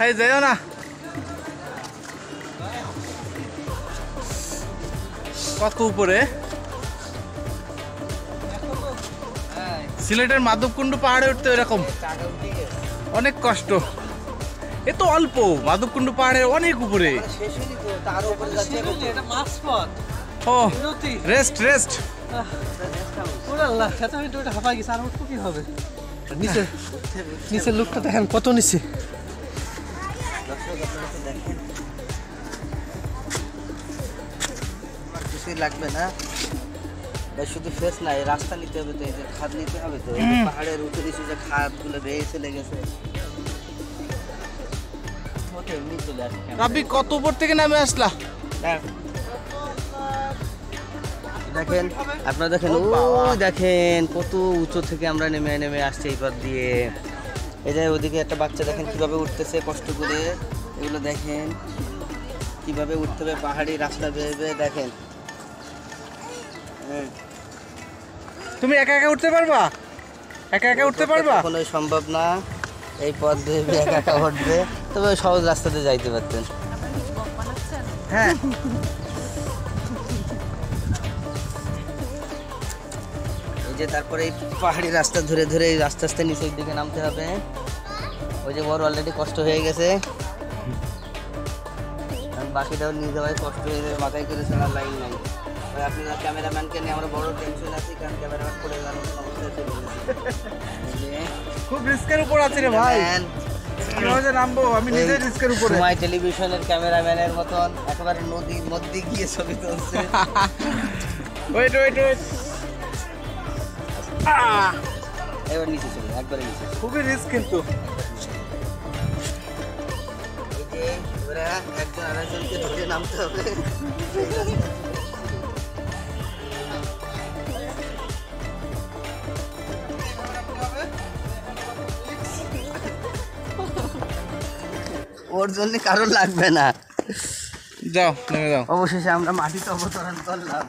এই যাইও না, কত উপরে। সিলেটের মাধবকুণ্ড পাহাড়ে উঠতে এরকম অনেক কষ্ট। এ তো অল্প, মাধবকুণ্ড পাহাড়ের অনেক উপরে। ও রেস্ট রেস্ট। হাঁপাই গেছে, আর উঠবো কি হবে? নিচে নিচের লোকটা দেখেন কত নিচে। কিছুই লাগবে না, শুধু ফেস নাই, রাস্তা নিতে হবে তো, এই যে খাদ নিতে হবে তো, পাহাড়ের উঁচু নিচু যে খাদগুলো বেয়ে চলে গেছে। এমনি চলে আসে। রাব্বি কত উপর থেকে নামে আসলা? দেখেন আপনারা, দেখেন ও দেখেন কত উঁচু থেকে আমরা নেমে নেমে আসছি এইবার দিয়ে। এই যে ওদিকে একটা বাচ্চা দেখেন কিভাবে উঠতেছে কষ্ট করে। এগুলো দেখেন কিভাবে উঠতে হবে পাহাড়ি রাস্তা বেয়ে বেয়ে, দেখেন। তুমি একা একা উঠতে পারবা? একা একা উঠতে পারবা? কখনোই সম্ভব না, এই পথ দিয়ে একা একা উঠবে। তবে সহজ রাস্তাতে যাইতে পারতেন। হ্যাঁ, এই যে তারপরে এই পাহাড়ি রাস্তা ধরে ধরে আস্তে আস্তে নিচের দিকে নামতে হবে। ওই যে বড় অলরেডি কষ্ট হয়ে গেছে, বাকিটাও নিয়ে যাওয়াই কষ্ট হয়ে যাবে, মাথায় করে ছাড়ার লাইন নাই। আপনারা ক্যামেরাম্যানকে নিয়ে আমরা বড় টেনশন আছি, কারণ ক্যামেরাম্যান পড়ে গেল খুব রিস্কের উপর আছে রে ভাই। কিভাবে নামবো? আমি নিজে রিস্কের উপরে। সময় টেলিভিশনের ক্যামেরাম্যানের মতন একেবারে নদীর মধ্যে গিয়ে ছবি তুলছে। ওয়েট ওয়েট ওয়েট, এবার নিচে চলে, একবারে নিচে। খুবই রিস্ক কিন্তু। এই যে এবারে একজন আরেকজনকে ধরে নামতে হবে। ওর জন্য কারণ লাগবে না, যাও নেমে যাও। অবশেষে আমরা মাটিতে অবতরণ করলাম।